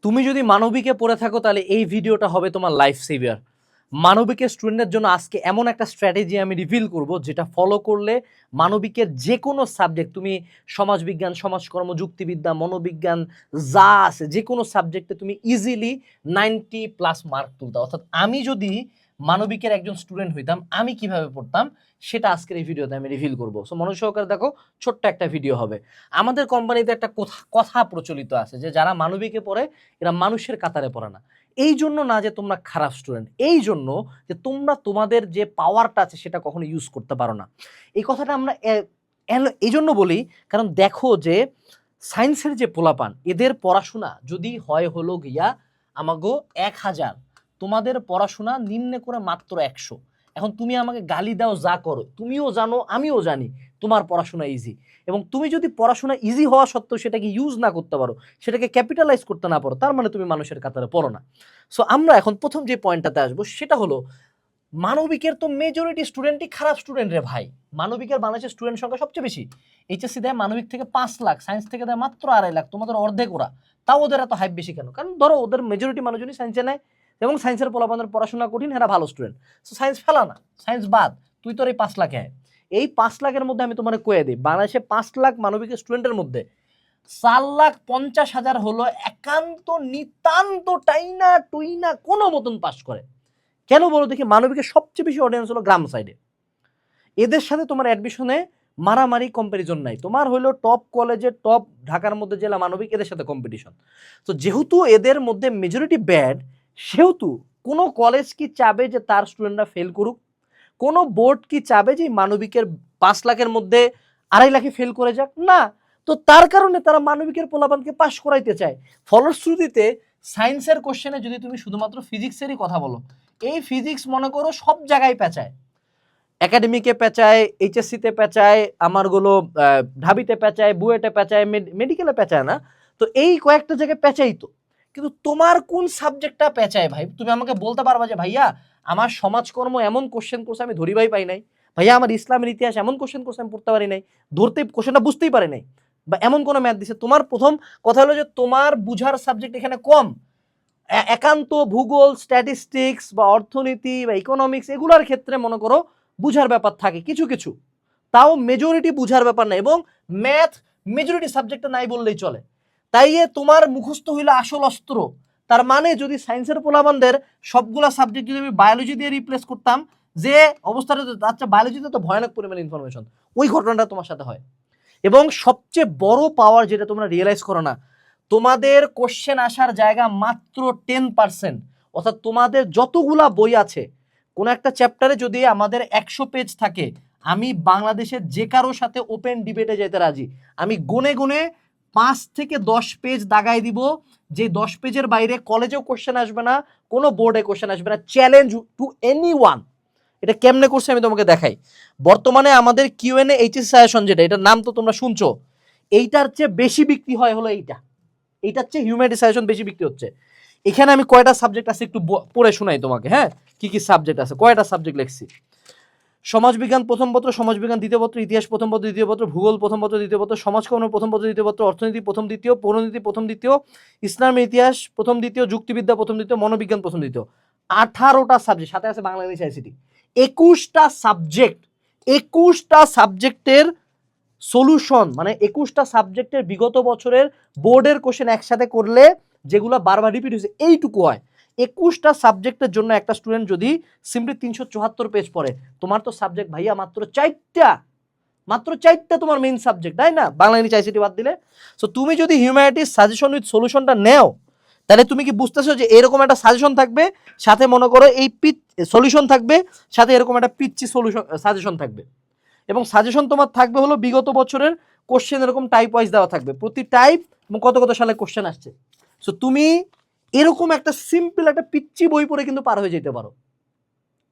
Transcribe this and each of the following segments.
তুমি যদি মানবিকে পড়ে থাকো তাহলে এই ভিডিওটা হবে তোমার লাইফ সেভিয়ার। মানবিকের স্টুডেন্টদের জন্য আজকে এমন একটা স্ট্র্যাটেজি আমি রিভিল করব যেটা ফলো করলে মানবিকের যে কোনো সাবজেক্ট, তুমি সমাজবিজ্ঞান, সমাজকর্ম, যুক্তিবিদ্যা, মনোবিজ্ঞান যা আছে যে কোনো সাবজেক্টে তুমি ইজিলি 90+ মার্ক তুলতে। অর্থাৎ আমি যদি মানবিকের একজন স্টুডেন্ট হইতাম আমি কিভাবে পড়তাম সেটা আজকের এই ভিডিওতে আমি রিভিল করবো। সো মনোযোগ সহকারে দেখো, ছোট্ট একটা ভিডিও হবে। আমাদের কোম্পানিতে একটা কথা প্রচলিত আছে যে যারা মানবিকে পড়ে এরা মানুষের কাতারে পড়ে না। এই জন্য না যে তোমরা খারাপ স্টুডেন্ট, এই জন্য যে তোমরা তোমাদের যে পাওয়ারটা আছে সেটা কখনো ইউজ করতে পারো না। এই কথাটা আমরা এই জন্য বলি কারণ দেখো যে সায়েন্সের যে পোলাপান এদের পড়াশোনা যদি হয় হলো গিয়া আমাগো 1000, তোমাদের পড়াশোনা নিম্নে করে মাত্র 100। এখন তুমি আমাকে গালি দাও যা করো, তুমিও জানো আমিও জানি তোমার পড়াশোনা ইজি, এবং তুমি যদি পড়াশোনা ইজি হওয়া সত্ত্বেও সেটাকে ইউজ না করতে পারো, সেটাকে ক্যাপিটালাইজ করতে না পারো, তার মানে তুমি মানুষের কাতারে পড়ো না। সো আমরা এখন প্রথম যে পয়েন্টটাতে আসবো সেটা হলো মানবিকের তো মেজরিটি স্টুডেন্টই খারাপ স্টুডেন্ট রে ভাই। মানবিকের বাংলাদেশের স্টুডেন্ট সংখ্যা সবচেয়ে বেশি। এইচএসসি দেয় মানবিক থেকে 5 লাখ, সায়েন্স থেকে দেয় মাত্র 2.5 লাখ, তোমাদের অর্ধেক ওরা। তাও ওদের এত হাইপ বেশি কেন? কারণ ধরো ওদের মেজরিটি মানুষজনই সায়েন্সে নেয় এবং সায়েন্সের পোলাপানের পড়াশোনা কঠিন, এরা ভালো স্টুডেন্ট। সো সায়েন্স ফেলা না, সায়েন্স বাদ, তুই তোর এই 5 লাখে আয়। এই 5 লাখের মধ্যে আমি তোমার কয়ে দিই, বাংলাদেশে 5 লাখ মানবিকের স্টুডেন্টের মধ্যে 4,50,000 হলো একান্ত নিতান্ত টাইনা টুইনা কোনো মতন পাস করে। কেন বলো দেখি? মানবিকের সবচেয়ে বেশি অডিয়েন্স হলো গ্রাম সাইডে। এদের সাথে তোমার অ্যাডমিশনে মারামারি কম্পারিজন নাই। তোমার হলো টপ কলেজে, টপ ঢাকার মধ্যে জেলা মানবিক, এদের সাথে কম্পিটিশন। তো যেহেতু এদের মধ্যে মেজরিটি ব্যাড, সেহেতু কোনো কলেজ কি চাবে যে তার স্টুডেন্টরা ফেল করুক? কোনো বোর্ড কি চাবে যে মানবিকের 5 লাখের মধ্যে 2.5 লাখে ফেল করে যাক? না। তো তার কারণে তারা মানবিকের পোলাপানকে পাশ করাইতে চায়। ফলশ্রুতিতে সায়েন্সের কোশ্চেনে যদি তুমি শুধুমাত্র ফিজিক্সেরই কথা বলো, এই ফিজিক্স মনে করো সব জায়গায় পেঁচায়, একাডেমিকে পেঁচায়, এইচএসসিতে পেঁচায়, আমারগুলো ঢাবিতে পেঁচায়, বুয়েটে পেঁচায়, মেডিকেলে পেঁচায় না। তো এই কয়েকটা জায়গায় পেঁচাই তো, কিন্তু তোমার কোন সাবজেক্টটা পেঁচায় ভাই? তুমি আমাকে বলতে পারবা যে ভাইয়া আমার সমাজকর্ম এমন কোশ্চেন করছে আমি ধরিবাই পাই নাই, ভাইয়া আমার ইসলামের ইতিহাস এমন কোশ্চেন করছে আমি পড়তে পারি নাই, ধরতে কোশ্চেনটা বুঝতেই পারি নাই, বা এমন কোনো ম্যাথ দিছে? তোমার প্রথম কথা হলো যে তোমার বুঝার সাবজেক্ট এখানে কম। একান্ত ভূগোল, স্ট্যাটিস্টিক্স বা অর্থনীতি বা ইকোনমিক্স এগুলোর ক্ষেত্রে মনে করো বুঝার ব্যাপার থাকে কিছু কিছু, তাও মেজরিটি বুঝার ব্যাপার না, এবং ম্যাথ মেজরিটি সাবজেক্টে নাই বললেই চলে। তাই তোমার মুখস্থ হইলে আসল অস্ত্র। তার মানে যদি সায়েন্সের পোলাবানদের সবগুলা সাবজেক্ট যদি আমি বায়োলজি দিয়ে রিপ্লেস করতাম, যে অবস্থাটা, আচ্ছা বায়োলজিতে তো ভয়ানক পরিমাণে ইনফরমেশন, ওই ঘটনাটা তোমার সাথে হয়। এবং সবচেয়ে বড় পাওয়ার যেটা তোমরা রিয়েলাইজ করো না, তোমাদের কোশ্চেন আসার জায়গা মাত্র 10%। অর্থাৎ তোমাদের যতগুলা বই আছে, কোন একটা চ্যাপ্টারে যদি আমাদের 100 পেজ থাকে, আমি বাংলাদেশের যে কারোর সাথে ওপেন ডিবেটে যেতে রাজি। আমি গুনে গুনে 5 থেকে 10 পেজ দাগাই দিব, যে 10 পেজের বাইরে কলেজেও কোশ্চেন আসবে না, কোনো বোর্ডে কোশ্চেন আসবে না। Challenge two anyone. এটা কেমনে করছে আমি তোমাকে দেখাই। বর্তমানে আমাদের কিউএনএ এইচএস সাজেশন, যেটা এটার নাম তো তোমরা শুনছো, এইটার চেয়ে বেশি বিক্রি হয় হলো এইটার চেয়ে হিউম্যানিটি সাজেশন বেশি বিক্রি হচ্ছে। এখানে আমি কয়টা সাবজেক্ট আছে একটু পড়ে শোনাই তোমাকে। হ্যাঁ, কি কি সাবজেক্ট আছে, কয়টা সাবজেক্ট লিখছি। সমাজবিজ্ঞান প্রথম পত্র, সমাজবিজ্ঞান দ্বিতীয় পত্র, ইতিহাস প্রথম পত্র দ্বিতীয় পত্র, ভূগোল প্রথম পত্র দ্বিতীয় পত্র, সমাজকর্ম প্রথম পত্র দ্বিতীয় পত্র, অর্থনীতি প্রথম দ্বিতীয়, পৌরনীতি প্রথম দ্বিতীয়, ইসলামের ইতিহাস প্রথম দ্বিতীয়, যুক্তিবিদ্যা প্রথম দ্বিতীয়, মনোবিজ্ঞান প্রথম দ্বিতীয়। 18টা সাবজেক্ট, সাথে আছে বাংলাদেশ আইসিটি। 21টা সাবজেক্ট, 21টা সাবজেক্টের সলিউশন, মানে 21টা সাবজেক্টের বিগত বছরের বোর্ডের কোশ্চেন একসাথে করলে যেগুলো বারবার রিপিট হয়েছে এইটুকু হয়। 21টা সাবজেক্টের জন্য একটা স্টুডেন্ট যদি সিম্পলি 374 পেজ পড়ে, তোমার তো সাবজেক্ট ভাইয়া মাত্র 4টা, মাত্র 4টা তোমার মেইন সাবজেক্ট, তাই না? বাংলা ইংলিশ আইসিটি বাদ দিলে। সো তুমি যদি হিউম্যানিটিস সাজেশন উইথ সলিউশনটা নেও, তাহলে তুমি কি বুঝতেছো যে এরকম একটা সাজেশন থাকবে, সাথে মনে করো এই সলিউশন থাকবে, সাথে এরকম একটা পিচ্ছি সলিউশন সাজেশন থাকবে, এবং সাজেশন তোমার থাকবে হলো বিগত বছরের কোশ্চেন এরকম টাইপ ওয়াইজ দেওয়া থাকবে, প্রতি টাইপ এবং কত কত সালে কোশ্চেন আসছে। সো তুমি এরকম একটা সিম্পল একটা পিচ্ছি বই পড়ে কিন্তু পার হয়ে যেতে পারো,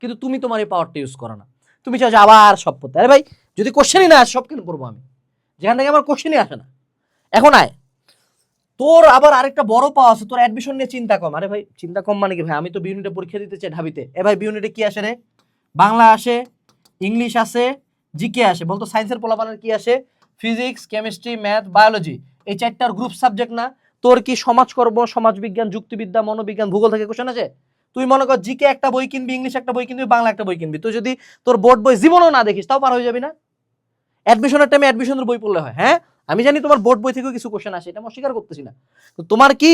কিন্তু তুমি তোমার এই পাওয়ারটা ইউজ করো না। তুমি চাও যে আবার সব পড়তে। আরে ভাই, যদি কোশ্চেনই না আসে সব কেন পড়বো আমি, যেখান থেকে আমার কোশ্চেনই আসে না? এখন আয়, তোর আবার আরেকটা বড় পাওয়া আছে, তোর অ্যাডমিশন নিয়ে চিন্তা কম। আরে ভাই চিন্তা কম মানে কি ভাই? আমি তো বি ইউনিটে পরীক্ষা দিতে চাই ঢাবিতে। এ ভাই বি ইউনিটে কি আসে রে? বাংলা আসে, ইংলিশ আসে, জিকে আসে। বলতো সায়েন্সের পোলাপানের কি আসে? ফিজিক্স, কেমিস্ট্রি, ম্যাথ, বায়োলজি, এই 4টার গ্রুপ সাবজেক্ট না? তোর কি সমাজকর্ম, সমাজবিজ্ঞান, যুক্তিবিদ্যা, মনোবিজ্ঞান, ভূগোল থেকে কোশ্চেন আছে? তুই মনে কর জিকে একটা বই কিনবি, ইংলিশ একটা বই কিনবি, বাংলা একটা বই কিনবি, তুই যদি তোর বোর্ড বই জীবনও না দেখিস তাও পার হয়ে যাবি না? অ্যাডমিশনের টাইমে অ্যাডমিশনের বই পড়লে হয়। হ্যাঁ আমি জানি তোমার বোর্ড বই থেকেও কিছু কোশ্চেন আসে, এটা আমি অস্বীকার করতেছি না, তো তোমার কি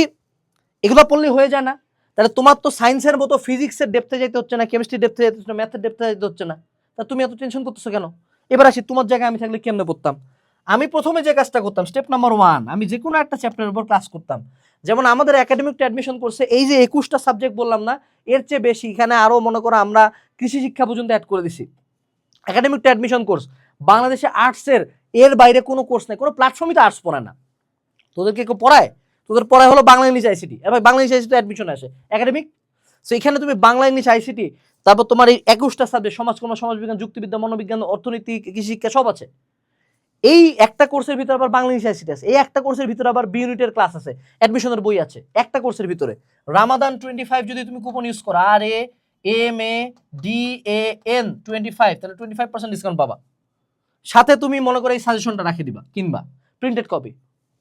এগুলো পড়লে হয়ে যায় না? তাহলে তোমার তো সায়েন্সের মতো ফিজিক্সের ডেপথে যেতে হচ্ছে না, কেমিস্ট্রি ডেপথে যেতে হচ্ছে না, ম্যাথের ডেপথে যেতে হচ্ছে না, তা তুমি এত টেনশন করতেছো কেন? এবার আসি তোমার জায়গায় আমি থাকলে কেমনে পড়তাম। আমি প্রথমে যে কাজটা করতাম, স্টেপ নাম্বার 1, আমি যে কোনো একটা চ্যাপ্টারের উপর ক্লাস করতাম। যেমন আমাদের একাডেমিক অ্যাডমিশন করছে, এই যে 21টা সাবজেক্ট বললাম না, এর চেয়ে বেশি, এখানে আরো মনে করো আমরা কৃষি শিক্ষা পর্যন্ত অ্যাড করে দিছি। একাডেমিক অ্যাডমিশন কোর্স বাংলাদেশে আর্টসের এর বাইরে কোনো কোর্স নেই, কোনো প্ল্যাটফর্মই তো আর্টস পড়ায় না। তোদেরকে কেউ পড়ায়? তোদের পড়ায় হলো বাংলা ইংলিশ আইসিটি, এবার বাংলা ইংলিশ আইসিটি অ্যাডমিশন আসে একাডেমিক। সো এখানে তুমি বাংলা ইংলিশ আইসিটি, তারপর তোমার এই 21টা সাবজেক্ট, সমাজকর্ম, সমাজবিজ্ঞান, যুক্তিবিদ্যা, মনোবিজ্ঞান, অর্থনীতি, কৃষি শিক্ষা সব আছে। এই একটা কোর্সের ভিতরে আবার বাংলা ইংলিশ আইসিটি আছে, এই একটা কোর্সের ভিতরে আবার বি ইউনিটের ক্লাস আছে, অ্যাডমিশনের বই আছে একটা কোর্সের ভিতরে। রামাদান 25 যদি তুমি কুপন ইউজ করো, RAMADAN 25, তাহলে 25% ডিসকাউন্ট পাবা। সাথে তুমি মনে করো এই সাজেশনটা রাখে দিবা, কিনবা প্রিন্টেড কপি,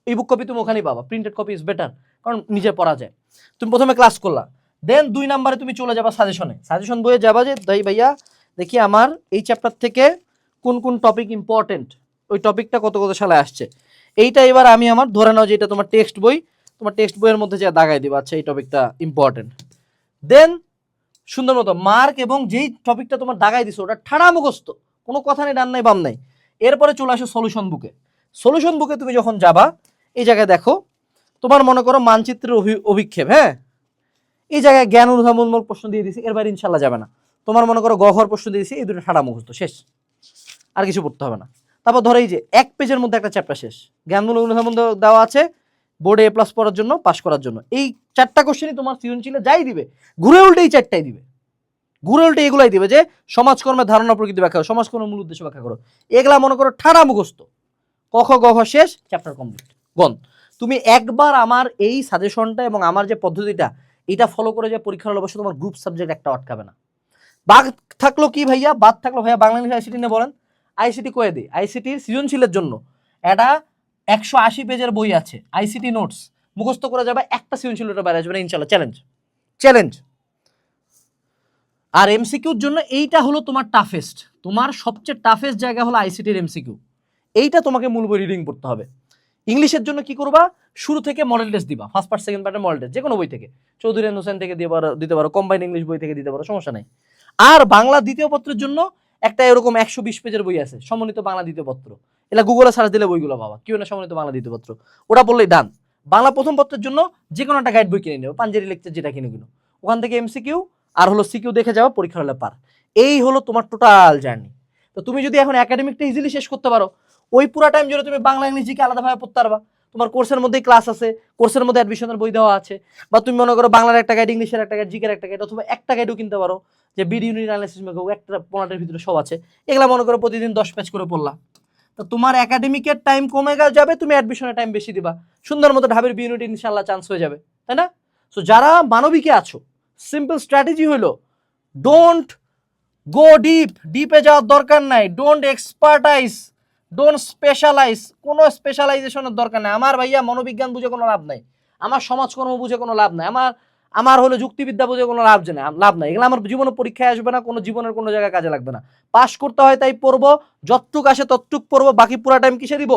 ই বুক কপি তুমি ওখানেই পাবা, প্রিন্টেড কপি ইজ বেটার, কারণ নিজে পড়া যায়। তুমি প্রথমে ক্লাস করলা, দেন 2 নম্বরে তুমি চলে যাবা সাজেশনে, সাজেশন বইয়ে যাবা যে তাই ভাইয়া দেখি আমার এই চ্যাপ্টার থেকে কোন কোন টপিক ইম্পর্টেন্ট, ওই টপিকটা কত কত সালে আসছে, এইটা এবার আমি আমার ধরে নাও যে এটা তোমার টেক্সট বই, তোমার টেক্সট বইয়ের মধ্যে যা দাগাই দিবা, আচ্ছা এই টপিকটা ইম্পর্টেন্ট। দেন সুন্দর মতো মার্ক, এবং যেই টপিকটা তোমার দাগাই দিছো ওটা ঠাড়া মুখস্থ, কোনো কথা নেই, ডান নাই বাম নাই। এরপরে চলে আসো সলিউশন বুকে। সলিউশন বুকে তুমি যখন যাবা, এই জায়গায় দেখো তোমার মনে করো মানচিত্রের অভিক্ষেপ, হ্যাঁ এই জায়গায় জ্ঞান অনুধাবনমূলক প্রশ্ন দিয়ে দিছি, এর বাইরে ইনশাল্লাহ যাবে না। তোমার মনে করো গহর প্রশ্ন দিয়ে দিছি, এই দুটো ঠাড়া মুখস্থ, শেষ, আর কিছু পড়তে হবে না। তারপর ধরো এই যে 1 পেজের মধ্যে একটা চ্যাপ্টার শেষ, জ্ঞানমূলক অনুধাবন দেওয়া আছে বোর্ডে A+ পড়ার জন্য, পাস করার জন্য। এই 4টা কোশ্চেনই তোমার সৃজনশীলে যাই দিবে, ঘুরে উল্টে এই 4টাই দিবে, ঘুরে উল্টে এগুলাই দিবে যে সমাজকর্মের ধারণা প্রকৃতি ব্যাখ্যা করো, সমাজকর্মের মূল উদ্দেশ্য ব্যাখ্যা করো, এগুলা মনে করো ঠাড়া মুখস্থ, ক খ গ ঘ শেষ, চ্যাপ্টার কমপ্লিট, গন। তুমি একবার আমার এই সাজেশনটা এবং আমার যে পদ্ধতিটা এটা ফলো করে যে পরীক্ষা হলে অবশ্যই তোমার গ্রুপ সাবজেক্ট একটা আটকাবে না। বাদ থাকলো কি ভাইয়া, বাদ থাকলো ভাইয়া বাংলা ইংলিশ আইসিটি নিয়ে বলেন। আইসিটি কয়ে দিই, আইসিটির সৃজনশীলের জন্য এটা 180 পেজের বই আছে, আইসিটি নোটস মুখস্থ করে যাবে, একটা সৃজনশীলটা বাইরে আসবে না ইনশাল্লাহ, চ্যালেঞ্জ চ্যালেঞ্জ। আর এমসিকিউর জন্য এইটা হলো তোমার টাফেস্ট, তোমার সবচেয়ে টাফেস্ট জায়গা হলো আইসিটির এমসিকিউ, এইটা তোমাকে মূল বই রিডিং পড়তে হবে। ইংলিশের জন্য কি করবা, শুরু থেকে মডেল টেস্ট দিবা, ফার্স্ট পার্ট সেকেন্ড পার্টের মডেল টেস্ট যে কোনো বই থেকে, চৌধুরী হোসেন থেকে দিতে পারো, কম্বাইন ইংলিশ বই থেকে দিতে পারো, সমস্যা নাই। আর বাংলা দ্বিতীয় পত্রের জন্য একটা এরকম 120 পেজের বই আছে, সমন্বিত বাংলা দ্বিতীয় পত্র, এটা গুগলে সার্চ দিলে বইগুলো পাবা, কি না সমন্বিত বাংলা দ্বিতীয় পত্র, ওটা বললেই ডান। বাংলা প্রথম পত্রের জন্য যে কোনো একটা গাইড বই কিনে নেবে, পাঞ্জেরি লেকচার যেটা কিনে কিনো, ওখান থেকে এমসিকিউ আর হলো সিকিউ দেখে যাওয়া, পরীক্ষা হলে পার। এই হলো তোমার টোটাল জার্নি। তো তুমি যদি এখন একাডেমিকটা ইজিলি শেষ করতে পারো, ওই পুরো টাইম জুড়ে তুমি বাংলা ইংলিশ জিকে আলাদাভাবে পড়তে পারবা, তোমার কোর্সের মধ্যেই ক্লাস আছে, কোর্সের মধ্যে অ্যাডমিশনের বই দেওয়া আছে, বা তুমি মনে করো বাংলার একটা গাইড, ইংলিশের একটা গাইড, জিকের একটা গাইড, অথবা একটা গাইডও কিনতে পারো, যে বিডি ইউনিট অ্যানালাইসিস একটা 15টার ভিতরে সব আছে, এগুলা মনে করো প্রতিদিন 10 পেজ করে পড়লা, তো তোমার একাডেমিকের টাইম কমে যাবে, তুমি অ্যাডমিশনের টাইম বেশি দিবা, সুন্দর মতো ঢাবের বি ইউনিট ইনশাল্লাহ চান্স হয়ে যাবে, তাই না? সো যারা মানবিকে আছো, সিম্পল স্ট্র্যাটেজি হলো ডোন্ট গো ডিপ, ডিপে যাওয়ার দরকার নাই, ডোন্ট এক্সপার্টাইজ, ডোন্ট স্পেশালাইজ, কোনো স্পেশালাইজেশনের দরকার নাই। আমার ভাইয়া মনোবিজ্ঞান বুঝে কোনো লাভ নাই, আমার সমাজকর্ম বুঝে কোনো লাভ নাই, আমার হলো যুক্তিবিদ্যা বুঝে কোনো লাভ নাই, এগুলো আমার জীবনে পরীক্ষায় আসবে না, কোনো জীবনের কোনো জায়গায় কাজে লাগবে না। পাস করতে হয় তাই পড়বো, যতটুক আসে ততটুক পড়বো, বাকি পুরা টাইম কিসে দিব,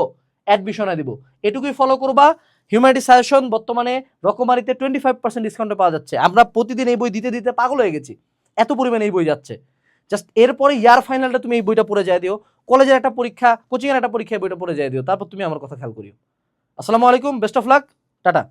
অ্যাডমিশনে দিব, এটুকুই ফলো করবা। হিউম্যানিটি সাজেশন বর্তমানে রকমারিতে 25% ডিসকাউন্টে পাওয়া যাচ্ছে, আমরা প্রতিদিন এই বই দিতে দিতে পাগল হয়ে গেছি, এত পরিমাণে এই বই যাচ্ছে। জাস্ট এরপরে ইয়ার ফাইনালটা তুমি এই বইটা পড়ে যায় দিও, কলেজের একটা পরীক্ষা, কোচিংয়ের একটা পরীক্ষা, বইটা পড়ে যায় দিও, তারপর তুমি আমার কথা খেয়াল করিও। আসসালামু আলাইকুম, বেস্ট অফ লাক, টাটা।